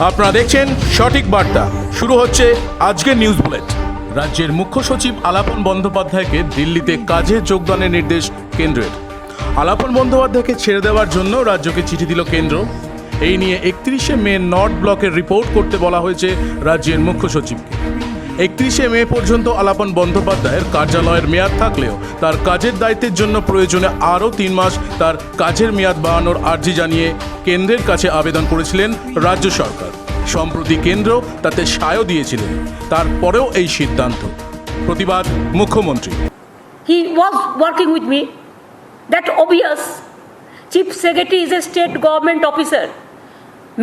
আপনারা দেখছেন সঠিক বার্তা। শুরু হচ্ছে আজকের নিউজ বুলেট। রাজ্যের মুখ্য সচিব আলাপন বন্দ্যোপাধ্যায়কে দিল্লিতে কাজে যোগদানের নির্দেশ কেন্দ্রের। আলাপন বন্দ্যোপাধ্যায়কে ছেড়ে দেওয়ার জন্য রাজ্যকে চিঠি দিল কেন্দ্র। এই নিয়ে 31শে মে নর্থ ব্লকের রিপোর্ট করতে বলা হয়েছে রাজ্যের মুখ্য সচিবকে। 31শে মে পর্যন্ত আলাপন বন্দ্যোপাধ্যায়ের কার্যালয়ের মেয়াদ থাকলেও তার কাজের দায়িত্বের জন্য প্রয়োজনে আরও 3 মাস তার কাজের মেয়াদ বাড়ানোর আর্জি জানিয়ে কেন্দ্রের কাছে আবেদন করেছিলেন রাজ্য সরকার। সম্প্রতি কেন্দ্র তাতে সায়ও দিয়েছিলেন। তারপরেও এই সিদ্ধান্ত। প্রতিবাদ মুখ্যমন্ত্রী। He was working with me. That obvious. Chief Secretary is a state government officer.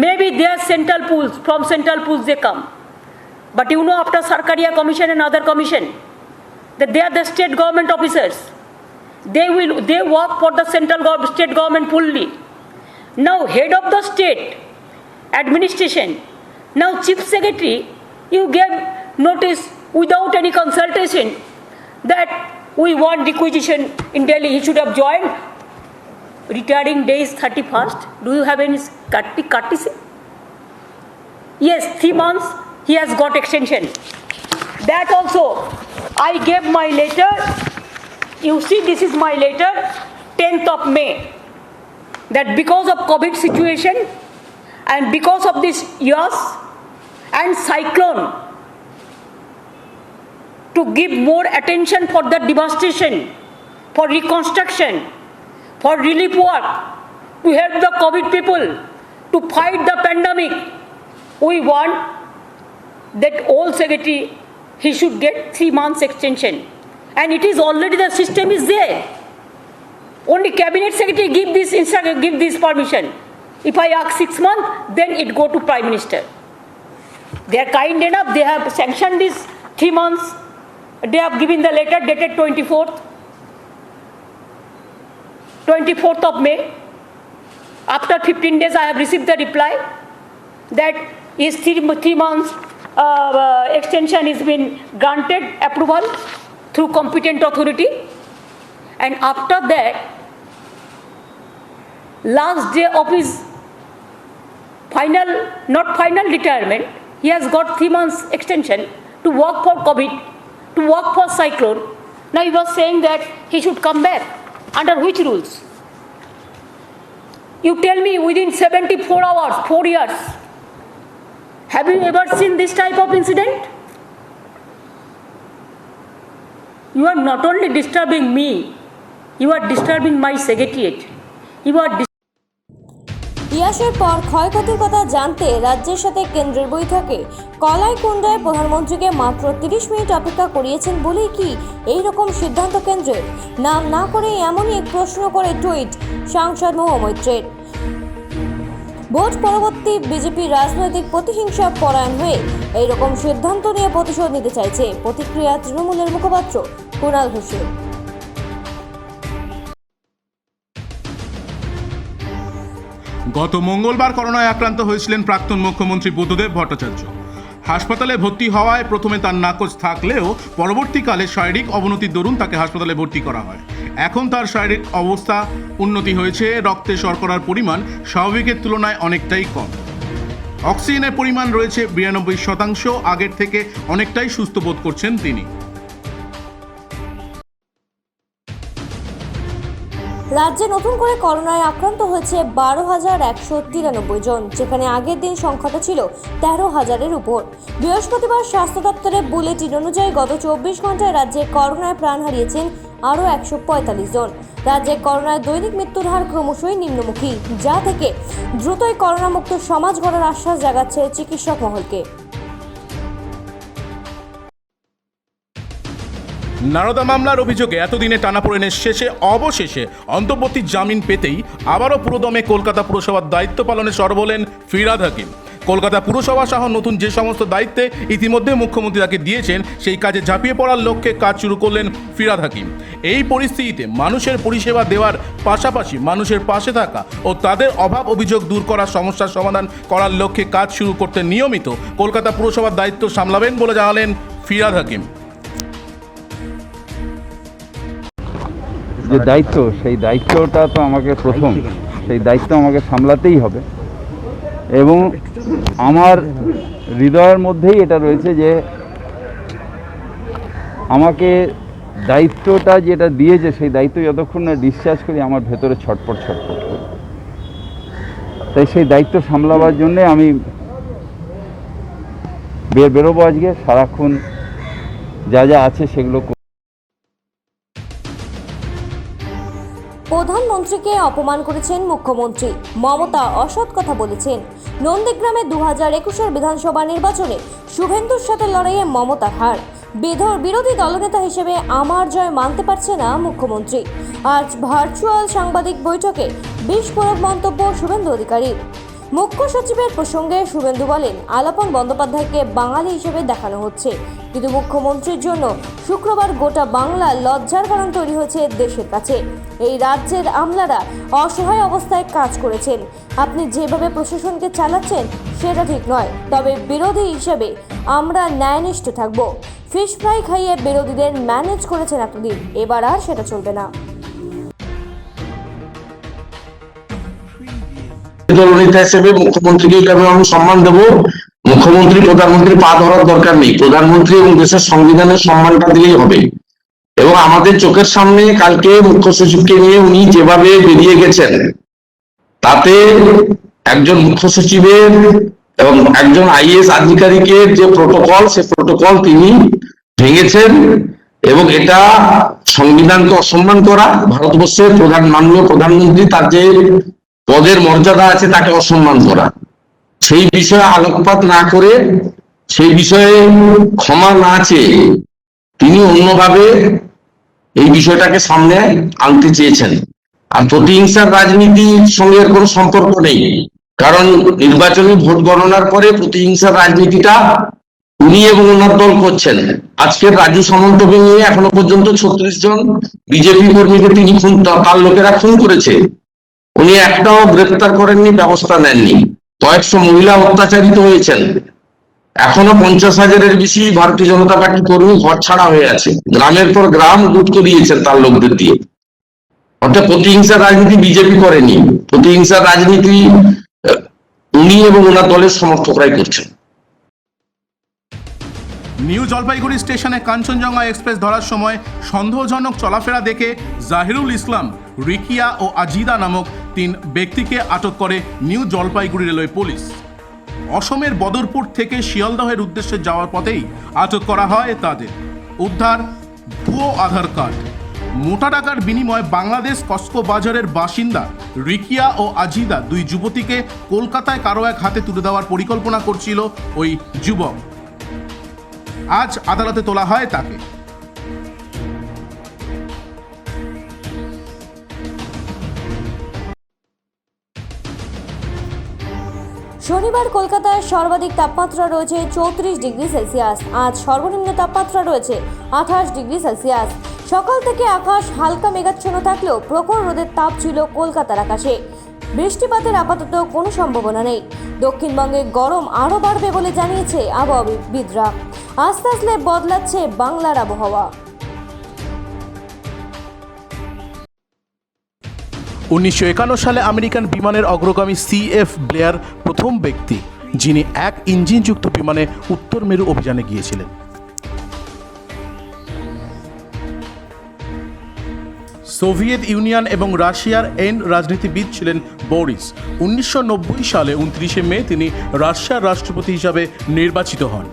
Maybe they are central pools. From central pools they come. But you know, after Sarkaria Commission and other commission, that they are the state government officers. They work for the state government fully. Now head of the state administration. Now Chief Secretary, you gave notice without any consultation that we want requisition in Delhi. He should have joined. Retiring day is 31st. Do you have any courtesy? Yes, 3 months he has got extension. That also, I gave my letter. You see, this is my letter, 10th of May. That because of COVID situation and because of this Yas and cyclone, to give more attention for the devastation, for reconstruction, for relief work, to help the COVID people, to fight the pandemic, we want that old secretary, he should get 3 months extension. And it is already, the system is there. Only cabinet secretary give this permission. If I ask 6 months, then it go to Prime Minister. They are kind enough, they have sanctioned this 3 months. They have given the letter dated 24th of May. After 15 days, I have received the reply that is 3 months extension is been granted approval through competent authority. And after that, last day of his not final retirement, he has got 3 months extension to work for COVID, to work for cyclone. Now he was saying that he should come back. Under which rules? You tell me, within 74 hours, 4 years. Have you ever seen this type of incident? You are not only disturbing me, you are disturbing my secretariat. You are ইয়াসের পর ক্ষয়ক্ষতির কথা জানতে রাজ্যের সাথে কেন্দ্রের বৈঠকে কলাইকুণ্ডায় প্রধানমন্ত্রীকে মাত্র 30 মিনিট অপেক্ষা করিয়েছেন বলেই কি এই রকম সিদ্ধান্ত কেন্দ্রের? নাম না করে এমনই এক প্রশ্ন করে টুইট সাংসদ মৈত্রের। ভোট পরবর্তী বিজেপি রাজনৈতিক প্রতিহিংসা পরায়ণ হয়ে এইরকম সিদ্ধান্ত নিয়ে প্রতিশোধ নিতে চাইছে। প্রতিক্রিয়া তৃণমূলের মুখপাত্র কুণাল ঘোষের। গত মঙ্গলবার করোনায় আক্রান্ত হয়েছিলেন প্রাক্তন মুখ্যমন্ত্রী বুদ্ধদেব ভট্টাচার্য। হাসপাতালে ভর্তি হওয়ায় প্রথমে তার নাকচ থাকলেও পরবর্তীকালে শারীরিক অবনতির দরুন তাকে হাসপাতালে ভর্তি করা হয়। এখন তার শারীরিক অবস্থা উন্নতি হয়েছে। রক্তে শর্করার পরিমাণ স্বাভাবিকের তুলনায় অনেকটাই কম। অক্সিজেনের পরিমাণ রয়েছে 92%। আগের থেকে অনেকটাই সুস্থ বোধ করছেন তিনি। রাজ্যে নতুন করে করোনায় আক্রান্ত হয়েছে 12,193 জন, যেখানে আগের দিন সংখ্যাটা ছিল 13,000-এর উপর। বৃহস্পতিবার স্বাস্থ্য দপ্তরের বুলেটিন অনুযায়ী গত 24 ঘন্টায় রাজ্যে করোনায় প্রাণ হারিয়েছেন আরও 145 জন। রাজ্যে করোনায় দৈনিক মৃত্যুর হার ক্রমশই নিম্নমুখী, যা থেকে দ্রুতই করোনামুক্ত সমাজ গড়ার আশ্বাস জাগাচ্ছে চিকিৎসক মহলকে। নারদা মামলার অভিযোগে এতদিনে টানাপোড়েনের শেষে অবশেষে অন্তর্বর্তী জামিন পেতেই আবারও পুরোদমে কলকাতা পুরসভার দায়িত্ব পালনে সরব হলেন ফিরহাদ হাকিম। কলকাতা পুরসভা সহ নতুন যে সমস্ত দায়িত্বে ইতিমধ্যে মুখ্যমন্ত্রী তাকে দিয়েছেন, সেই কাজে ঝাঁপিয়ে পড়ার লক্ষ্যে কাজ শুরু করলেন ফিরহাদ হাকিম। এই পরিস্থিতিতে মানুষের পরিষেবা দেওয়ার পাশাপাশি মানুষের পাশে থাকা ও তাদের অভাব অভিযোগ দূর করার সমস্যার সমাধান করার লক্ষ্যে কাজ শুরু করতে নিয়মিত কলকাতা পুরসভার দায়িত্ব সামলাবেন বলে জানালেন ফিরহাদ হাকিম। যে দায়িত্ব, সেই দায়িত্বটা তো আমাকে সেই দায়িত্ব আমাকে সামলাতেই হবে এবং আমার হৃদয়ের মধ্যেই এটা রয়েছে যে আমাকে দায়িত্বটা যেটা দিয়েছে সেই দায়িত্ব যতক্ষণ না ডিসচার্জ করি আমার ভেতরে ছটপট করি। তাই সেই দায়িত্ব সামলাবার জন্যে আমি বেরোবো আজকে, সারাক্ষণ যা যা আছে সেগুলো। প্রধানমন্ত্রীকে অপমান করেছেন মুখ্যমন্ত্রী মমতা, অসৎ কথা বলেছেন। নন্দীগ্রামে 2021-এর বিধানসভা নির্বাচনে শুভেন্দুর সাথে লড়াইয়ে মমতার হার। বিরোধী দলনেতা হিসেবে আমার জয় মানতে পারছে না মুখ্যমন্ত্রী। আজ ভার্চুয়াল সাংবাদিক বৈঠকে বিস্ফোরক মন্তব্য শুভেন্দু অধিকারীর। মুখ্য সচিবের প্রসঙ্গে শুভেন্দু বলেন, আলাপন বন্দ্যোপাধ্যায়কে বাঙালি হিসেবে দেখানো হচ্ছে, কিন্তু মুখ্যমন্ত্রীর জন্য শুক্রবার গোটা বাংলা লজ্জার কারণ তৈরি হয়েছে দেশের কাছে। এই রাজ্যের আমলারা অসহায় অবস্থায় কাজ করেছেন। আপনি যেভাবে প্রশাসনকে চালাচ্ছেন সেটা ঠিক নয়। তবে বিরোধী হিসেবে আমরা ন্যায়নিষ্ঠ থাকব। ফিশ ফ্রাই খাইয়ে বিরোধীদের ম্যানেজ করেছেন এতদিন, এবার আর সেটা চলবে না। দলনেতা হিসেবে মুখ্যমন্ত্রীকে কিভাবে আমি সম্মান দেব? মুখ্যমন্ত্রী প্রধানমন্ত্রী পা ধরার দরকার নেই, প্রধানমন্ত্রী এবং দেশের সংবিধানের সম্মানটা দিলেই হবে। এবং আমাদের চোখের সামনে কালকে মুখ্য সচিবকে নিয়ে উনি যেভাবে বেরিয়ে গেছেন, তাতে একজন মুখ্য সচিবের এবং একজন আইএএস আধিকারিকের যে প্রোটোকল, সে প্রোটোকল তিনি ভেঙেছেন এবং এটা সংবিধানকে অসম্মান করা, ভারতবর্ষের মাননীয় প্রধানমন্ত্রী তার যে পদের মর্যাদা আছে তাকে অসম্মান করা। সেই বিষয়ে আলোকপাত না করে, সেই বিষয়ে ক্ষমা না চেয়ে তিনি অন্যভাবে এই বিষয়টাকে সামনে আনতে চেয়েছেন। আর প্রতিহিংসার রাজনীতির সঙ্গে এর কোনো সম্পর্ক নেই, কারণ নির্বাচনী ভোট গণনার পরে প্রতিহিংসার রাজনীতিটা উনি এবং ওনার দল করছেন। আজকের রাজু সামন্তকে নিয়ে এখনো পর্যন্ত 36 জন বিজেপি কর্মীকে তিনি তার লোকেরা খুন করেছে, উনি একটাও গ্রেফতার করেননি, ব্যবস্থা নেননি। কয়েকশো মহিলা অত্যাচারিত হয়েছেন। এখনো 50,000-এর বেশি ভারতীয় জনতা পার্টি কর্মী ঘর ছাড়া হয়ে আছে, গ্রামের পর গ্রাম লুট করিয়েছেন তার লোকদের দিয়ে। অর্থাৎ প্রতিহিংসার রাজনীতি বিজেপি করেনি, প্রতিহিংসার রাজনীতি উনি এবং ওনার দলের সমর্থকরাই করছেন। নিউ জলপাইগুড়ি স্টেশনে কাঞ্চনজঙ্ঘা এক্সপ্রেস ধরার সময় সন্দেহজনক চলাফেরা দেখে জাহিরুল ইসলাম, রিকিয়া ও আজিদা নামক 3 ব্যক্তিকে আটক করে নিউ জলপাইগুড়ি রেলওয়ে পুলিশ। অসমের বদরপুর থেকে শিয়ালদহের উদ্দেশ্যে যাওয়ার পথেই আটক করা হয় তাদের। উদ্ধার ভুয়ো আধার কার্ড। মোটা টাকার বিনিময়ে বাংলাদেশ কসকো বাজারের বাসিন্দা রিকিয়া ও আজিদা 2 যুবতীকে কলকাতায় কারো এক হাতে তুলে দেওয়ার পরিকল্পনা করছিল ওই যুবক। আজ আদালতে তোলা হয় তাকে। শনিবার কলকাতায় সর্বাধিক তাপমাত্রা রয়েছে 34 ডিগ্রি সেলসিয়াস। আজ সর্বনিম্ন তাপমাত্রা রয়েছে 28 ডিগ্রি সেলসিয়াস। সকাল থেকে আকাশ হালকা মেঘাচ্ছন্ন থাকলেও প্রখর রোদের তাপ ছিল কলকাতার আকাশে। বৃষ্টিপাতের আপাতত কোনো সম্ভাবনা নেই। দক্ষিণবঙ্গে গরম আরও বাড়বে বলে জানিয়েছে আবহাওয়াবিদরা। আস্তে আস্তে বদলাচ্ছে বাংলার আবহাওয়া। 1951 সালে আমেরিকান বিমানের অগ্রগামী CF ব্লেয়ার প্রথম ব্যক্তি যিনি 1 ইঞ্জিনযুক্ত বিমানে উত্তর মেরু অভিযানে গিয়েছিলেন। সোভিয়েত ইউনিয়ন এবং রাশিয়ার রাজনীতিবিদ ছিলেন বরিস। 1990 সালে 29শে মে তিনি রাশিয়ার রাষ্ট্রপতি হিসাবে নির্বাচিত হন।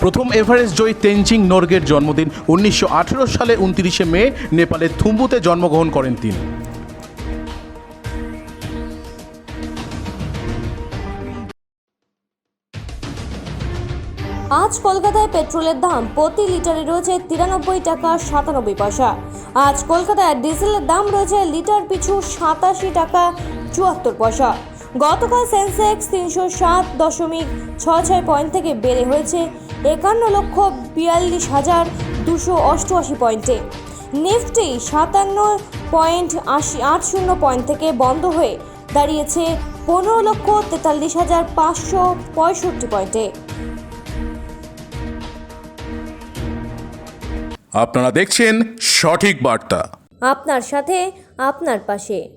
প্রথম এভারেস্ট জয়ী তেনজিং নরগের জন্মদিন 1918 সালে 29শে মে নেপালের থুম্বুতে জন্মগ্রহণ করেন তিনি। আজ কলকাতায় পেট্রোলের দাম প্রতি লিটারে রয়েছে 93 টাকা 97 পয়সা। আজ কলকাতায় ডিজেলের দাম রয়েছে লিটার পিছু 87 টাকা 74 পয়সা। গতকাল সেন্সেক্স 307.66 পয়েন্ট থেকে বেড়ে হয়েছে 51,42,288 পয়েন্টে। নিফটি 57.80 পয়েন্ট থেকে বন্ধ হয়ে দাঁড়িয়েছে 15,43,565 পয়েন্টে। আপনারা দেখছেন সঠিক বার্তা। আপনার সাথে আপনার পাশে।